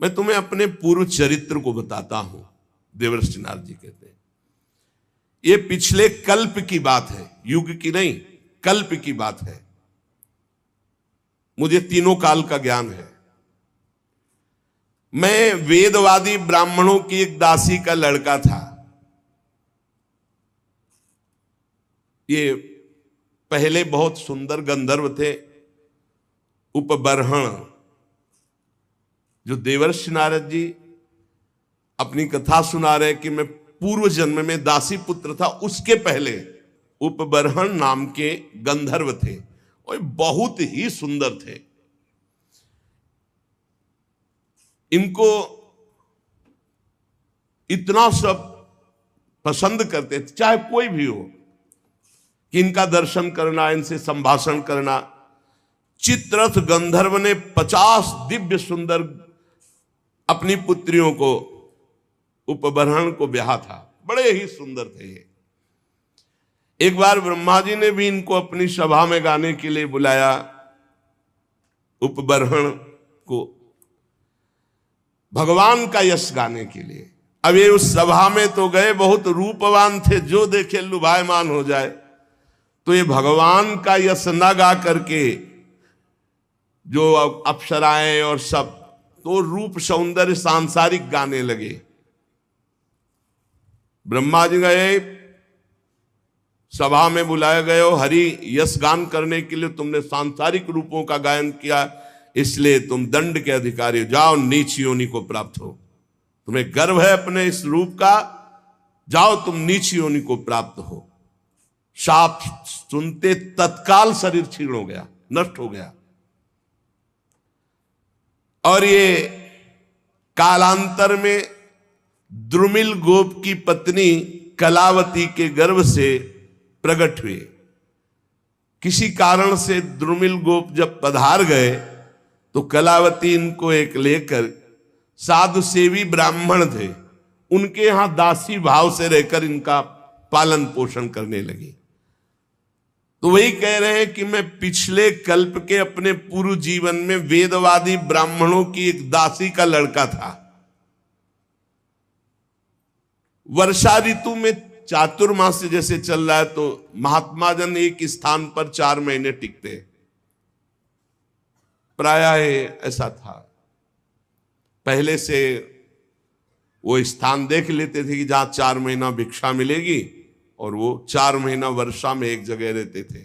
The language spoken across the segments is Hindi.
मैं तुम्हें अपने पूर्व चरित्र को बताता हूं, देवर्षि नारद जी कहते हैं। ये पिछले कल्प की बात है, युग की नहीं, कल्प की बात है। मुझे तीनों काल का ज्ञान है। मैं वेदवादी ब्राह्मणों की एक दासी का लड़का था। ये पहले बहुत सुंदर गंधर्व थे, उपबर्हण, जो देवर्षि नारद जी अपनी कथा सुना रहे कि मैं पूर्व जन्म में दासी पुत्र था। उसके पहले उपबर्हण नाम के गंधर्व थे और बहुत ही सुंदर थे। इनको इतना सब पसंद करते थे, चाहे कोई भी हो, कि इनका दर्शन करना, इनसे संभाषण करना। चित्ररथ गंधर्व ने 50 दिव्य सुंदर अपनी पुत्रियों को, उपबर्हण को ब्याहा था। बड़े ही सुंदर थे ये। एक बार ब्रह्मा जी ने भी इनको अपनी सभा में गाने के लिए बुलाया, उपबर्हण को, भगवान का यश गाने के लिए। अब ये उस सभा में तो गए, बहुत रूपवान थे, जो देखे लुभायमान हो जाए। तो ये भगवान का यश न गा करके जो अप्सराएं और सब, तो रूप सौंदर्य सांसारिक गाने लगे। ब्रह्मा जी गए, सभा में बुलाए गए हो, हरि यश गान करने के लिए तुमने सांसारिक रूपों का गायन किया, इसलिए तुम दंड के अधिकारी हो, जाओ नीच योनि को प्राप्त हो। तुम्हें गर्व है अपने इस रूप का, जाओ तुम नीच योनि को प्राप्त हो। शाप सुनते तत्काल शरीर क्षीण हो गया, नष्ट हो गया। और ये कालांतर में द्रुमिल गोप की पत्नी कलावती के गर्भ से प्रकट हुए। किसी कारण से द्रुमिल गोप जब पधार गए तो कलावती इनको एक लेकर, साधु सेवी ब्राह्मण थे, उनके यहां दासी भाव से रहकर इनका पालन पोषण करने लगी। तो वही कह रहे हैं कि मैं पिछले कल्प के अपने पूर्व जीवन में वेदवादी ब्राह्मणों की एक दासी का लड़का था। वर्षा ऋतु में चातुर्मास्य जैसे चल रहा है, तो महात्मा जन एक स्थान पर 4 महीने टिकते, प्रायः ऐसा था। पहले से वो स्थान देख लेते थे कि जहां 4 महीना भिक्षा मिलेगी, और वो 4 महीना वर्षा में एक जगह रहते थे।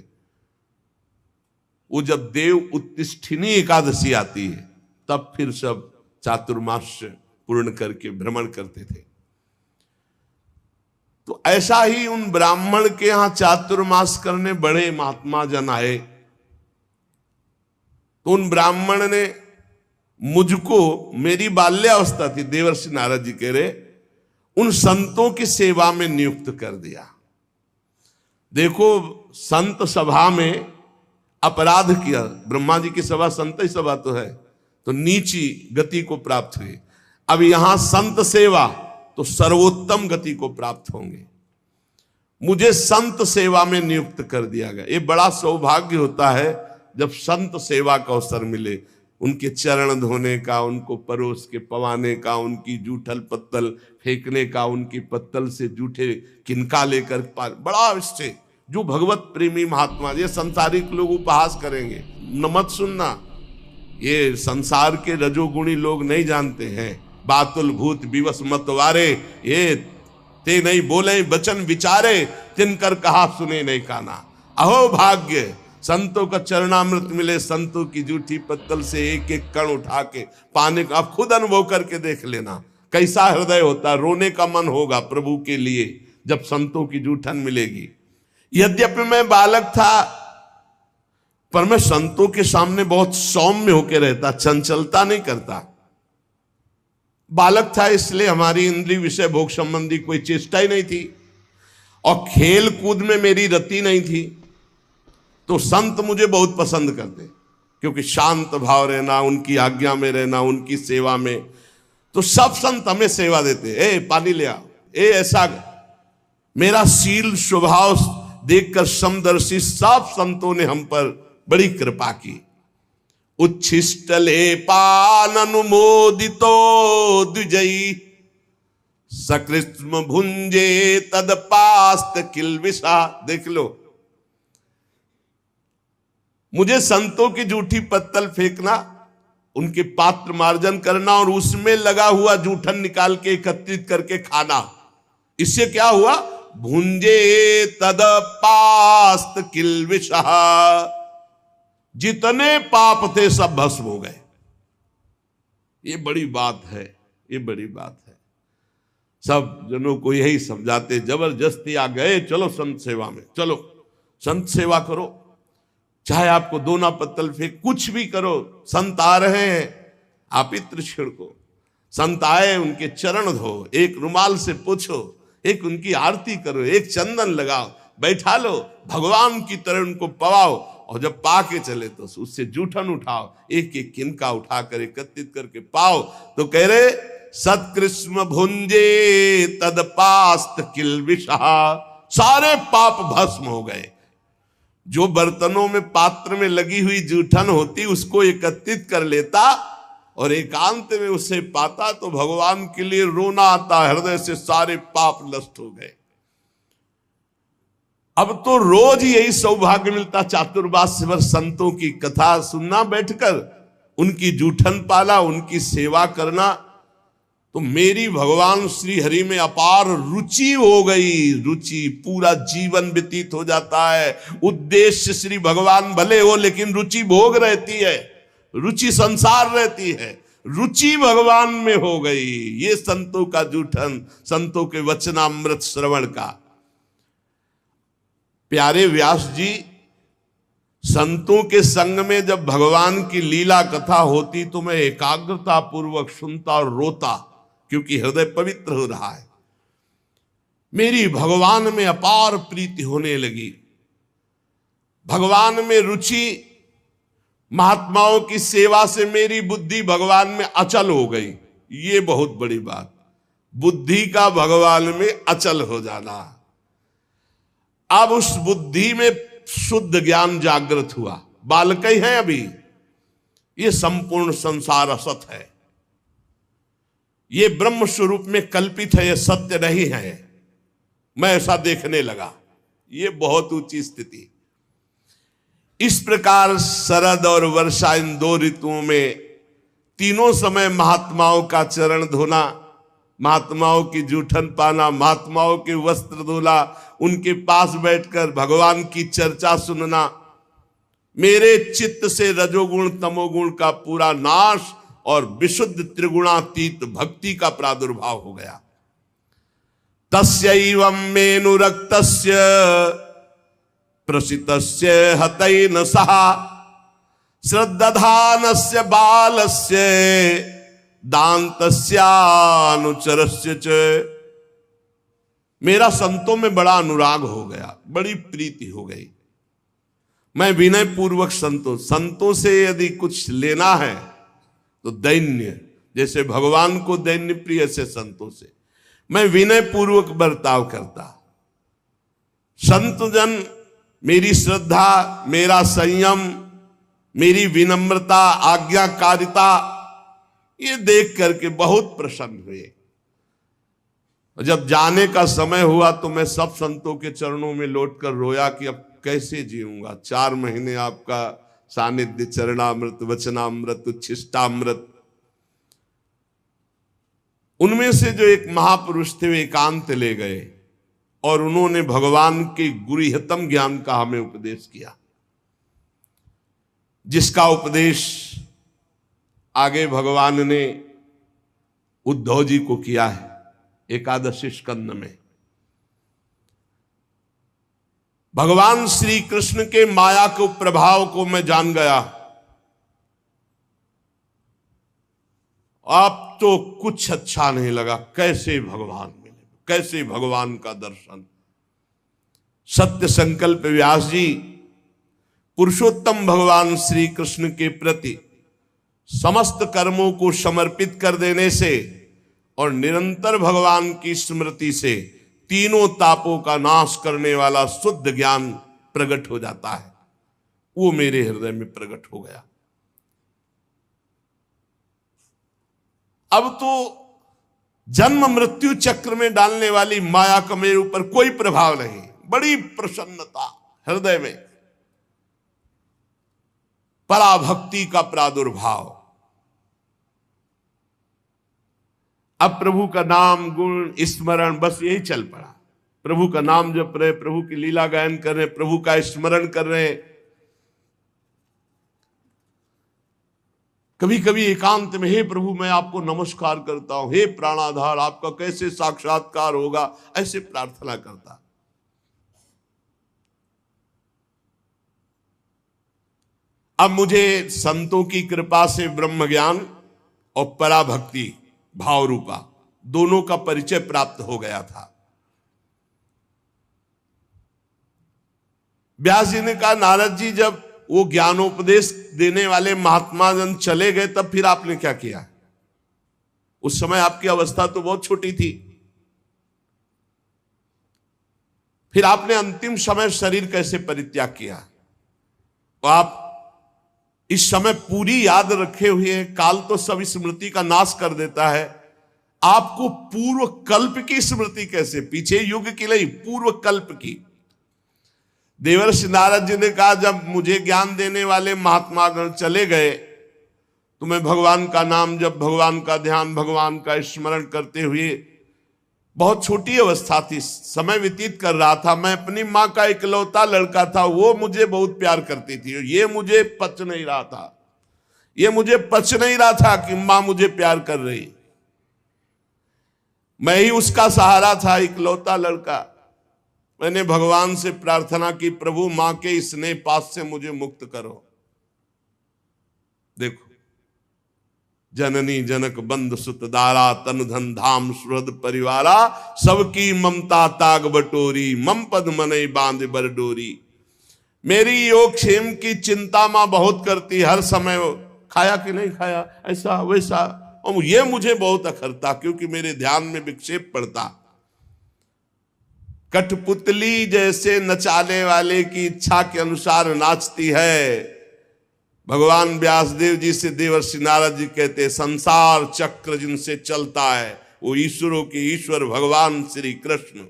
वो जब देव उत्तिष्ठिनी एकादशी आती है, तब फिर सब चातुर्मास पूर्ण करके भ्रमण करते थे। तो ऐसा ही उन ब्राह्मण के यहां चातुर्मास करने बड़े महात्मा जन आए। तो उन ब्राह्मण ने मुझको, मेरी बाल्यावस्था थी, देवर्षि नारद जी कह रहे, उन संतों की सेवा में नियुक्त कर दिया। देखो, संत सभा में अपराध किया, ब्रह्मा जी की सभा संत ही सभा तो है, तो नीची गति को प्राप्त हुई। अब यहां संत सेवा, तो सर्वोत्तम गति को प्राप्त होंगे। मुझे संत सेवा में नियुक्त कर दिया गया। ये बड़ा सौभाग्य होता है जब संत सेवा का अवसर मिले, उनके चरण धोने का, उनको परोस के पवाने का, उनकी जूठल पत्तल फेंकने का, उनकी पत्तल से जूठे किनका लेकर, बड़ा इससे जो भगवत प्रेमी महात्मा, ये संसारिक लोग उपहास करेंगे, न मत सुनना, ये संसार के रजोगुणी लोग नहीं जानते हैं। बातुल भूत विवश मतवारे, ये ते नहीं बोले बचन विचारे, तिनकर कहा सुने नहीं काना। अहो भाग्य, संतों का चरणामृत मिले, संतों की जूठी पत्तल से एक एक कण उठा के पाने का। आप खुद अनुभव करके देख लेना कैसा हृदय होता, रोने का मन होगा प्रभु के लिए जब संतों की जूठन मिलेगी। यद्यपि मैं बालक था, पर मैं संतों के सामने बहुत सौम्य होकर रहता, चंचलता नहीं करता। बालक था इसलिए हमारी इंद्रिय विषय भोग संबंधी कोई चेष्टा ही नहीं थी, और खेल कूद में मेरी रति नहीं थी। तो संत मुझे बहुत पसंद करते, क्योंकि शांत भाव रहना, उनकी आज्ञा में रहना, उनकी सेवा में। तो सब संत हमें सेवा देते, ए पानी ले आ, ए ऐसा। मेरा शील स्वभाव देखकर समदर्शी सब संतों ने हम पर बड़ी कृपा की। उच्छिष्ट लेपान अनुमोदितो द्विजयी सकृष्म भुंजे तदपास्त किलविषा। देख लो, मुझे संतों की जूठी पत्तल फेंकना, उनके पात्र मार्जन करना और उसमें लगा हुआ जूठन निकाल के एकत्रित करके खाना, इससे क्या हुआ? भुंजे तदपास्त किलविषा, जितने पाप थे सब भस्म हो गए। ये बड़ी बात है, ये बड़ी बात है। सब जनों को यही समझाते, जबरदस्ती आ गए, चलो संत सेवा में, चलो संत सेवा करो, चाहे आपको दोना पत्तल फेंक, कुछ भी करो। संत आ रहे हैं, आप इत्र छिड़को। संत आए, उनके चरण धो, एक रुमाल से पोछो, एक उनकी आरती करो, एक चंदन लगाओ, बैठा लो, भगवान की तरह उनको पवाओ, और जब पा के चले तो उससे जूठन उठाओ, एक एक किनका उठाकर एकत्रित करके पाओ। तो कह रहे सत्कृष्ण भुंजे तदपास्त किलविषा, सारे पाप भस्म हो गए। जो बर्तनों में, पात्र में लगी हुई जूठन होती, उसको एकत्रित कर लेता और एकांत में उसे पाता तो भगवान के लिए रोना आता, हृदय से सारे पाप नष्ट हो गए। अब तो रोज यही सौभाग्य मिलता, चातुर्मास्य भर संतों की कथा सुनना, बैठकर उनकी जूठन पाला, उनकी सेवा करना। तो मेरी भगवान श्री हरि में अपार रुचि हो गई। रुचि, पूरा जीवन व्यतीत हो जाता है। उद्देश्य श्री भगवान भले हो, लेकिन रुचि भोग रहती है, रुचि संसार रहती है, रुचि भगवान में हो गई। ये संतों का जूठन, संतों के वचनामृत श्रवण का। प्यारे व्यास जी, संतों के संग में जब भगवान की लीला कथा होती तो मैं एकाग्रता पूर्वक सुनता और रोता, क्योंकि हृदय पवित्र हो रहा है। मेरी भगवान में अपार प्रीति होने लगी, भगवान में रुचि, महात्माओं की सेवा से मेरी बुद्धि भगवान में अचल हो गई। ये बहुत बड़ी बात, बुद्धि का भगवान में अचल हो जाना। अब उस बुद्धि में शुद्ध ज्ञान जागृत हुआ। बालक ही हैं अभी, ये संपूर्ण संसार असत है, ये ब्रह्म स्वरूप में कल्पित है, ये सत्य नहीं है। मैं ऐसा देखने लगा, ये बहुत ऊंची स्थिति। इस प्रकार शरद और वर्षा, इन दो ऋतुओं में तीनों समय महात्माओं का चरण धोना, महात्माओं की जूठन पाना, महात्माओं के वस्त्र धोना, उनके पास बैठकर भगवान की चर्चा सुनना, मेरे चित्त से रजोगुण तमोगुण का पूरा नाश और विशुद्ध त्रिगुणातीत भक्ति का प्रादुर्भाव हो गया। तस्यैवं मेनुरक्तस्य प्रसितस्य हतैन सह श्रद्धानस्य बालस्य दान्तस्यानुचरस्य च। मेरा संतों में बड़ा अनुराग हो गया, बड़ी प्रीति हो गई। मैं विनय पूर्वक संतों से यदि कुछ लेना है तो दैन्य, जैसे भगवान को दैन्य प्रिय से संतों से मैं विनय पूर्वक बर्ताव करता। संत जन मेरी श्रद्धा, मेरा संयम, मेरी विनम्रता, आज्ञाकारिता, ये देख करके बहुत प्रसन्न हुए। जब जाने का समय हुआ तो मैं सब संतों के चरणों में लौटकर रोया कि अब कैसे जीऊंगा। 4 महीने आपका सानिध्य, चरणामृत, वचनामृत, उच्छिष्टामृत। उनमें से जो एक महापुरुष थे वे एकांत ले गए और उन्होंने भगवान के गुरुहितम ज्ञान का हमें उपदेश किया, जिसका उपदेश आगे भगवान ने उद्धव जी को किया है एकादशी स्कंद में। भगवान श्री कृष्ण के माया के प्रभाव को मैं जान गया। अब तो कुछ अच्छा नहीं लगा, कैसे भगवान मिले, कैसे भगवान का दर्शन। सत्य संकल्प व्यास जी पुरुषोत्तम भगवान श्री कृष्ण के प्रति समस्त कर्मों को समर्पित कर देने से और निरंतर भगवान की स्मृति से तीनों तापों का नाश करने वाला शुद्ध ज्ञान प्रकट हो जाता है। वो मेरे हृदय में प्रकट हो गया। अब तो जन्म मृत्यु चक्र में डालने वाली माया का मेरे ऊपर कोई प्रभाव नहीं। बड़ी प्रसन्नता हृदय में, पराभक्ति का प्रादुर्भाव। अब प्रभु का नाम गुण स्मरण बस यही चल पड़ा। प्रभु का नाम जप रहे, प्रभु की लीला गायन कर रहे, प्रभु का स्मरण कर रहे। कभी कभी एकांत में, हे प्रभु मैं आपको नमस्कार करता हूं, हे प्राणाधार आपका कैसे साक्षात्कार होगा, ऐसे प्रार्थना करता। अब मुझे संतों की कृपा से ब्रह्म ज्ञान और पराभक्ति भाव रूपा दोनों का परिचय प्राप्त हो गया था। व्यास जी ने कहा, नारद जी जब वो ज्ञानोपदेश देने वाले महात्मा जन चले गए तब फिर आपने क्या किया? उस समय आपकी अवस्था तो बहुत छोटी थी। फिर आपने अंतिम समय शरीर कैसे परित्याग किया? तो आप इस समय पूरी याद रखे हुए हैं। काल तो सब स्मृति का नाश कर देता है। आपको पूर्व कल्प की स्मृति कैसे? पीछे युग की नहीं, पूर्व कल्प की। देवर्षि नारद जी ने कहा, जब मुझे ज्ञान देने वाले महात्मा गण चले गए तो मैं भगवान का नाम जब, भगवान का ध्यान, भगवान का स्मरण करते हुए, बहुत छोटी अवस्था थी, समय व्यतीत कर रहा था। मैं अपनी माँ का इकलौता लड़का था, वो मुझे बहुत प्यार करती थी। ये मुझे पच नहीं रहा था, ये मुझे पच नहीं रहा था कि माँ मुझे प्यार कर रही। मैं ही उसका सहारा था, इकलौता लड़का। मैंने भगवान से प्रार्थना की, प्रभु मां के स्नेह पास से मुझे मुक्त करो। देखो, जननी जनक बंद सुत दारा, तन धन धाम सुहृद परिवारा, सबकी ममता ताग बटोरी, मम पद मनई बांध बर डोरी। मेरी योग क्षेम की चिंता मां बहुत करती, हर समय खाया कि नहीं खाया, ऐसा वैसा, और ये मुझे बहुत अखरता क्योंकि मेरे ध्यान में विक्षेप पड़ता। कठपुतली जैसे नचाने वाले की इच्छा के अनुसार नाचती है। भगवान व्यासदेव जी से देवर्षि नारद जी कहते, संसार चक्र जिनसे चलता है वो ईश्वरों के ईश्वर भगवान श्री कृष्ण।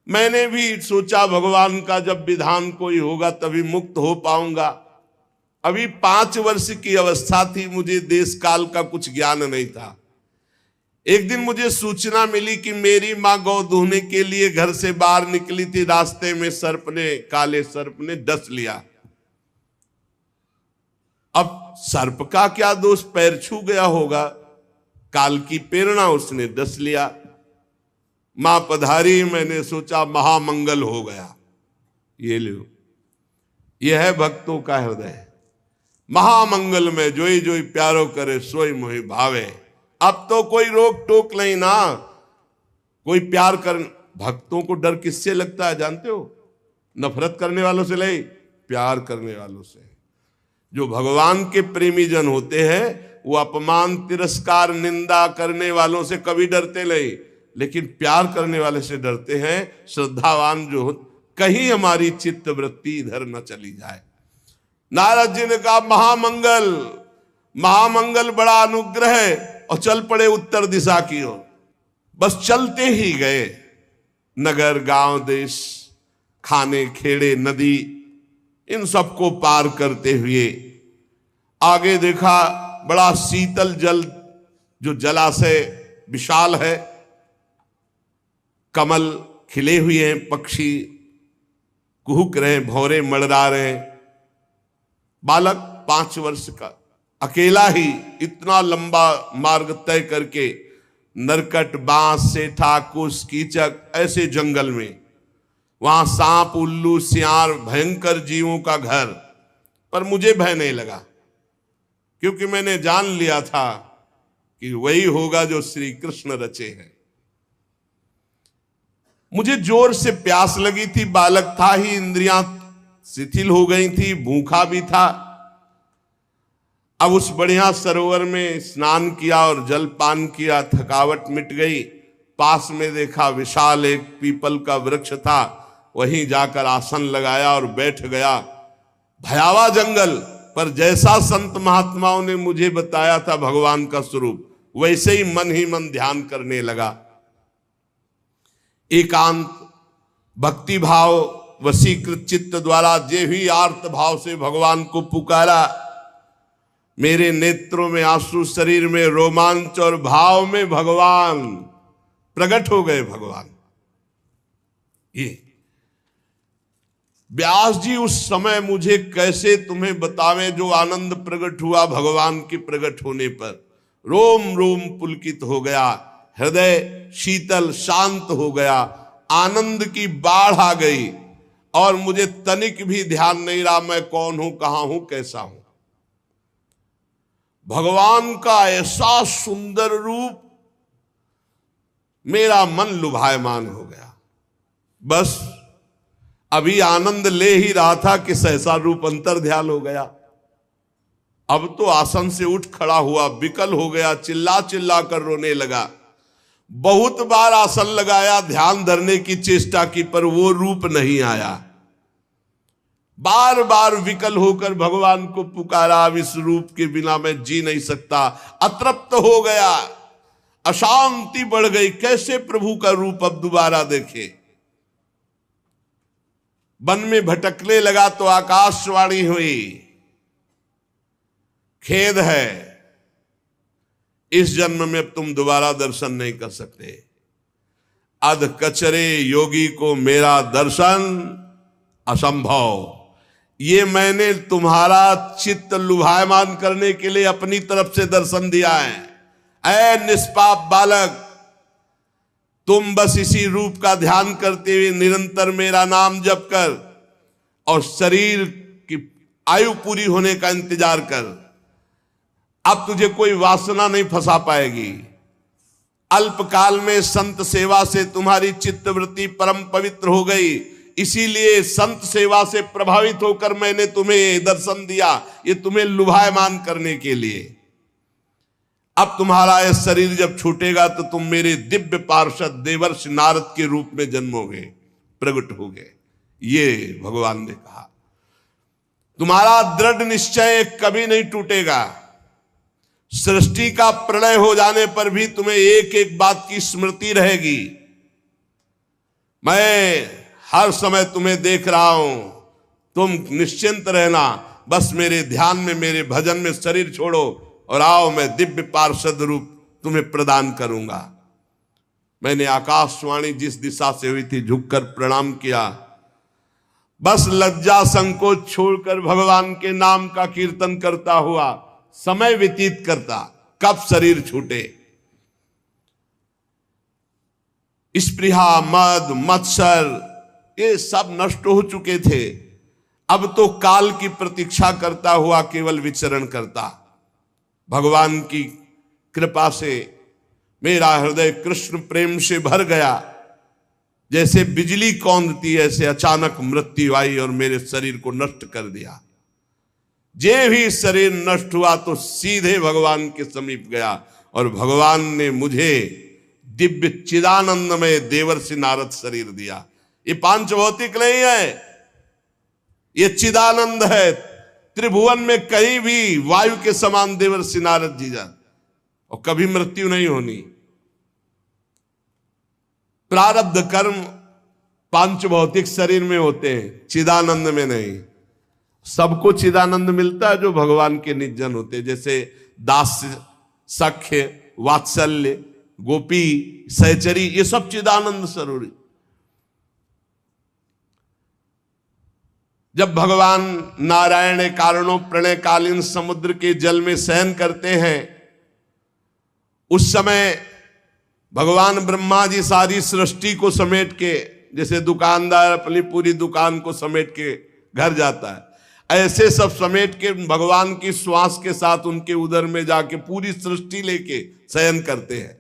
मैंने भी सोचा भगवान का जब विधान कोई होगा तभी मुक्त हो पाऊंगा। अभी 5 वर्ष की अवस्था थी, मुझे देश काल का कुछ ज्ञान नहीं था। एक दिन मुझे सूचना मिली कि मेरी मां गौ दूहने के लिए घर से बाहर निकली थी, रास्ते में सर्प ने, काले सर्प ने डस लिया। अब सर्प का क्या दोष, पैर छू गया होगा, काल की प्रेरणा, उसने डस लिया। मां पधारी, मैंने सोचा महामंगल हो गया। ये लो, यह है भक्तों का हृदय। महामंगल में जोई जोई प्यारो करे, सोई मोहि भावे। अब तो कोई रोक टोक नहीं ना, कोई प्यार कर। भक्तों को डर किससे लगता है जानते हो? नफरत करने वालों से नहीं, प्यार करने वालों से। जो भगवान के प्रेमी जन होते हैं वो अपमान, तिरस्कार, निंदा करने वालों से कभी डरते नहीं, लेकिन प्यार करने वाले से डरते हैं। श्रद्धावान जो, कहीं हमारी चित्त वृत्ति इधर न चली जाए। नारद जी ने कहा, महामंगल, महामंगल, बड़ा अनुग्रह है, और चल पड़े उत्तर दिशा की ओर। बस चलते ही गए। नगर, गांव, देश, खाने, खेड़े, नदी, इन सबको पार करते हुए आगे देखा बड़ा शीतल जल, जो जलाशय विशाल है, कमल खिले हुए हैं, पक्षी कुहुक रहे, भौरे मड़रा रहे। बालक 5 वर्ष का अकेला ही इतना लंबा मार्ग तय करके, नरकट, बांस, सेठा, कुश, कीचक, ऐसे जंगल में, वहां सांप, उल्लू, सियार, भयंकर जीवों का घर, पर मुझे भय नहीं लगा क्योंकि मैंने जान लिया था कि वही होगा जो श्री कृष्ण रचे हैं। मुझे जोर से प्यास लगी थी, बालक था ही, इंद्रियां शिथिल हो गई थी, भूखा भी था। अब उस बढ़िया सरोवर में स्नान किया और जलपान किया, थकावट मिट गई। पास में देखा विशाल एक पीपल का वृक्ष था, वहीं जाकर आसन लगाया और बैठ गया। भयावह जंगल, पर जैसा संत महात्माओं ने मुझे बताया था भगवान का स्वरूप, वैसे ही मन ध्यान करने लगा। एकांत भक्ति भाव वशीकृत चित्त द्वारा जे ही आर्त भाव से भगवान को पुकारा, मेरे नेत्रों में आंसू, शरीर में रोमांच और भाव में भगवान प्रकट हो गए। भगवान ये व्यास जी उस समय मुझे कैसे तुम्हें बतावें जो आनंद प्रकट हुआ भगवान के प्रकट होने पर। रोम रोम पुलकित हो गया, हृदय शीतल शांत हो गया, आनंद की बाढ़ आ गई और मुझे तनिक भी ध्यान नहीं रहा मैं कौन हूं, कहां हूं, कैसा हूं। भगवान का ऐसा सुंदर रूप, मेरा मन लुभायमान हो गया। बस अभी आनंद ले ही रहा था कि सहसा रूप अंतर ध्यान हो गया। अब तो आसन से उठ खड़ा हुआ, विकल हो गया, चिल्ला चिल्ला कर रोने लगा। बहुत बार आसन लगाया, ध्यान धरने की चेष्टा की, पर वो रूप नहीं आया। बार बार विकल होकर भगवान को पुकारा, अब इस रूप के बिना मैं जी नहीं सकता। अतृप्त हो गया, अशांति बढ़ गई, कैसे प्रभु का रूप अब दोबारा देखे। वन में भटकने लगा तो आकाशवाणी हुई, खेद है, इस जन्म में अब तुम दोबारा दर्शन नहीं कर सकते। अध कचरे योगी को मेरा दर्शन असंभव। ये मैंने तुम्हारा चित्त लुभायमान करने के लिए अपनी तरफ से दर्शन दिया है। ऐ निष्पाप बालक, तुम बस इसी रूप का ध्यान करते हुए निरंतर मेरा नाम जप कर और शरीर की आयु पूरी होने का इंतजार कर। अब तुझे कोई वासना नहीं फंसा पाएगी। अल्पकाल में संत सेवा से तुम्हारी चित्तवृत्ति परम पवित्र हो गई, इसीलिए संत सेवा से प्रभावित होकर मैंने तुम्हें दर्शन दिया, ये तुम्हें लुभायमान करने के लिए। अब तुम्हारा यह शरीर जब छूटेगा तो तुम मेरे दिव्य पार्षद देवर्षि नारद के रूप में जन्मोगे, प्रकट होगे। ये भगवान ने कहा। तुम्हारा दृढ़ निश्चय कभी नहीं टूटेगा। सृष्टि का प्रलय हो जाने पर भी तुम्हें एक एक बात की स्मृति रहेगी। मैं हर समय तुम्हें देख रहा हूं, तुम निश्चिंत रहना। बस मेरे ध्यान में, मेरे भजन में शरीर छोड़ो और आओ, मैं दिव्य पार्षद रूप तुम्हें प्रदान करूंगा। मैंने आकाशवाणी जिस दिशा से हुई थी झुककर प्रणाम किया। बस लज्जा संकोच छोड़कर भगवान के नाम का कीर्तन करता हुआ समय व्यतीत करता, कब शरीर छूटे। स्पृहा, मद, मत्सर ये सब नष्ट हो चुके थे। अब तो काल की प्रतीक्षा करता हुआ केवल विचरण करता। भगवान की कृपा से मेरा हृदय कृष्ण प्रेम से भर गया। जैसे बिजली कौंधती ऐसे अचानक मृत्यु आई और मेरे शरीर को नष्ट कर दिया। जे भी शरीर नष्ट हुआ तो सीधे भगवान के समीप गया और भगवान ने मुझे दिव्य चिदानंदमय देवर्षि नारद शरीर दिया। ये पांच भौतिक नहीं है, ये चिदानंद है। त्रिभुवन में कहीं भी वायु के समान देवर्षि नारद जी जाते और कभी मृत्यु नहीं होनी। प्रारब्ध कर्म पांच भौतिक शरीर में होते हैं, चिदानंद में नहीं। सबको चिदानंद मिलता है जो भगवान के निजन होते हैं, जैसे दास्य, सख्य, वात्सल्य, गोपी, सहचरी, ये सब चिदानंद स्वरूप। जब भगवान नारायण कारणों प्रलयकालीन समुद्र के जल में शयन करते हैं, उस समय भगवान ब्रह्मा जी सारी सृष्टि को समेट के, जैसे दुकानदार अपनी पूरी दुकान को समेट के घर जाता है, ऐसे सब समेट के भगवान की श्वास के साथ उनके उदर में जाके पूरी सृष्टि लेके शयन करते हैं।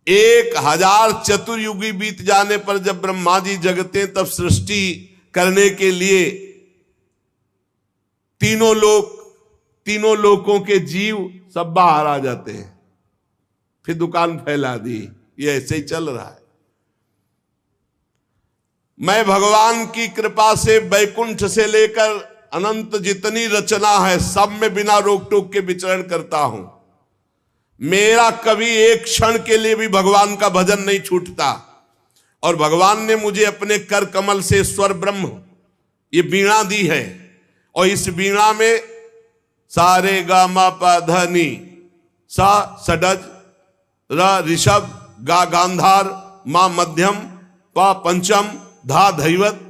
1000 चतुर्युगी बीत जाने पर जब ब्रह्मा जी जगते तब सृष्टि करने के लिए तीनों लोकों के जीव सब बाहर आ जाते हैं। फिर दुकान फैला दी। ये ऐसे ही चल रहा है। मैं भगवान की कृपा से वैकुंठ से लेकर अनंत जितनी रचना है सब में बिना रोक टोक के विचरण करता हूं। मेरा कभी एक क्षण के लिए भी भगवान का भजन नहीं छूटता। और भगवान ने मुझे अपने कर कमल से स्वर ब्रह्म ये वीणा दी है, और इस वीणा में सा रे गा मा पा ध नी, सा षडज, र ऋषभ, गा गांधार, मा मध्यम, पा पंचम, धा धैवत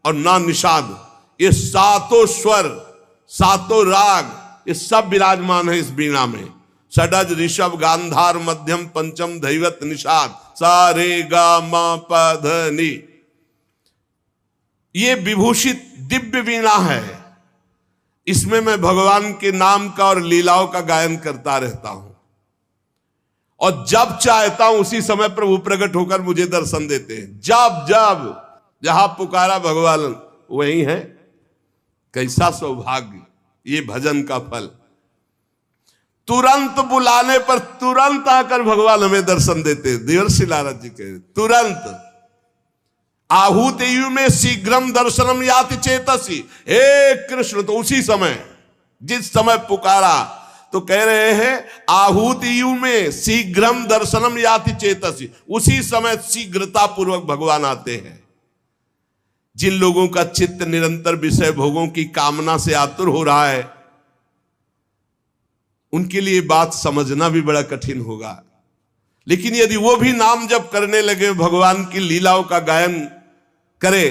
और ना निषाद, ये सातों स्वर, सातों राग, ये सब विराजमान है इस वीणा में। षडज, ऋषभ, गांधार, मध्यम, पंचम, धैवत, निषाद, सा रे गा मा पा ध नी। ये विभूषित दिव्य वीणा है। इसमें मैं भगवान के नाम का और लीलाओं का गायन करता रहता हूं, और जब चाहता हूं उसी समय प्रभु प्रकट होकर मुझे दर्शन देते हैं। जब जब जहां पुकारा भगवान वही है। कैसा सौभाग्य ये भजन का फल। तुरंत बुलाने पर तुरंत आकर भगवान हमें दर्शन देते। देवर्षि नारद जी कह तुरंत आहूत यु में शीघ्रम दर्शनम याति चेतसी। हे कृष्ण, तो उसी समय जिस समय पुकारा तो कह रहे हैं आहूत यु में शीघ्रम दर्शनम याति चेतसी, उसी समय शीघ्रता पूर्वक भगवान आते हैं। जिन लोगों का चित्त निरंतर विषय भोगों की कामना से आतुर हो रहा है, उनके लिए बात समझना भी बड़ा कठिन होगा। लेकिन यदि वो भी नाम जप करने लगे, भगवान की लीलाओं का गायन करे,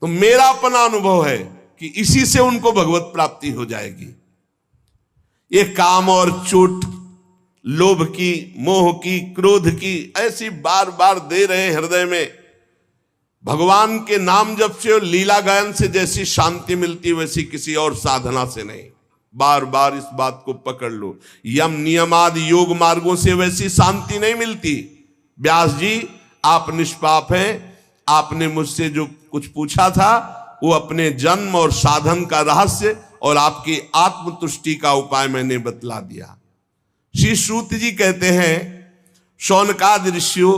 तो मेरा अपना अनुभव है कि इसी से उनको भगवत प्राप्ति हो जाएगी। ये काम और चोट, लोभ की, मोह की, क्रोध की ऐसी बार बार दे रहे हृदय में, भगवान के नाम जप से और लीला गायन से जैसी शांति मिलती वैसी किसी और साधना से नहीं। बार बार इस बात को पकड़ लो। यम नियम आदि योग मार्गों से वैसी शांति नहीं मिलती। व्यास जी, आप निष्पाप हैं। आपने मुझसे जो कुछ पूछा था वो अपने जन्म और साधन का रहस्य और आपकी आत्मतुष्टि का उपाय मैंने बतला दिया। श्री सूत जी कहते हैं, शौनकादि ऋषियों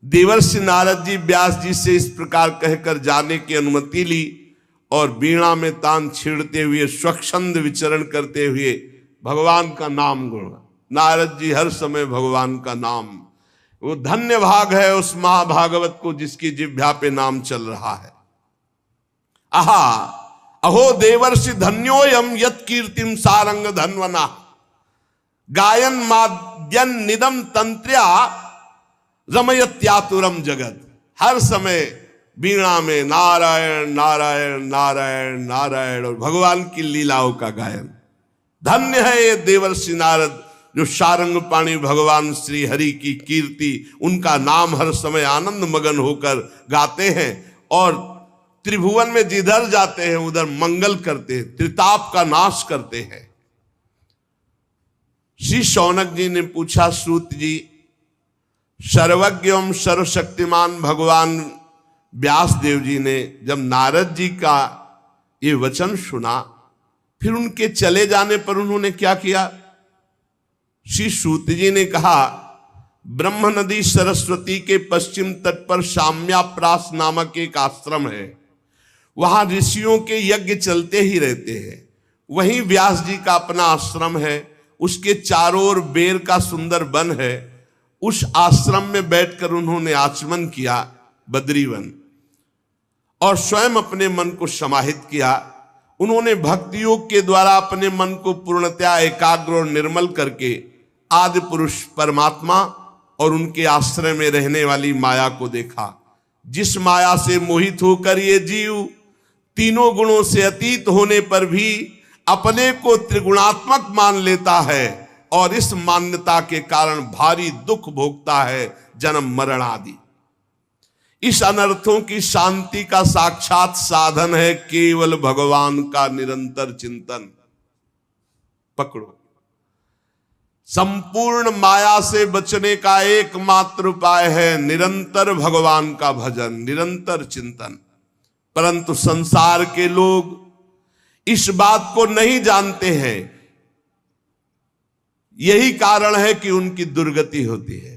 देवर्षि नारद जी व्यास जी से इस प्रकार कहकर जाने की अनुमति ली, और वीणा में तान छेड़ते हुए स्वच्छंद विचरण करते हुए भगवान का नाम गुण। नारद जी हर समय भगवान का नाम, वो धन्य भाग है उस महाभागवत को जिसकी जिह्वा पे नाम चल रहा है। आहा अहो देवर्षि धन्योयम यत् कीर्तिम सारंग धन्वना गायन माद्यन निदम तंत्र्या रमयत्यातुरम जगत। हर समय वीणा में नारायण नारायण नारायण नारायण और भगवान की लीलाओं का गायन। धन्य है ये देवर्षि नारद जो सारंग पाणी भगवान श्री हरि की कीर्ति, उनका नाम हर समय आनंद मगन होकर गाते हैं, और त्रिभुवन में जिधर जाते हैं उधर मंगल करते हैं, त्रिताप का नाश करते हैं। श्री शौनक जी ने पूछा, सूत जी, सर्वज्ञ एवं सर्वशक्तिमान भगवान व्यास देव जी ने जब नारद जी का ये वचन सुना, फिर उनके चले जाने पर उन्होंने क्या किया? श्री सूत जी ने कहा, ब्रह्म नदी सरस्वती के पश्चिम तट पर शाम्याप्रास नामक एक आश्रम है। वहां ऋषियों के यज्ञ चलते ही रहते हैं। वहीं व्यास जी का अपना आश्रम है। उसके चारों ओर बेर का सुंदर वन है। उस आश्रम में बैठकर उन्होंने आचमन किया, बद्रीवन, और स्वयं अपने मन को समाहित किया। उन्होंने भक्ति योग के द्वारा अपने मन को पूर्णतया एकाग्र और निर्मल करके आदि पुरुष परमात्मा और उनके आश्रय में रहने वाली माया को देखा, जिस माया से मोहित होकर ये जीव तीनों गुणों से अतीत होने पर भी अपने को त्रिगुणात्मक मान लेता है, और इस मान्यता के कारण भारी दुख भोगता है, जन्म मरण आदि। इस अनर्थों की शांति का साक्षात साधन है केवल भगवान का निरंतर चिंतन। पकड़ो, संपूर्ण माया से बचने का एकमात्र उपाय है निरंतर भगवान का भजन, निरंतर चिंतन। परंतु संसार के लोग इस बात को नहीं जानते हैं। यही कारण है कि उनकी दुर्गति होती है।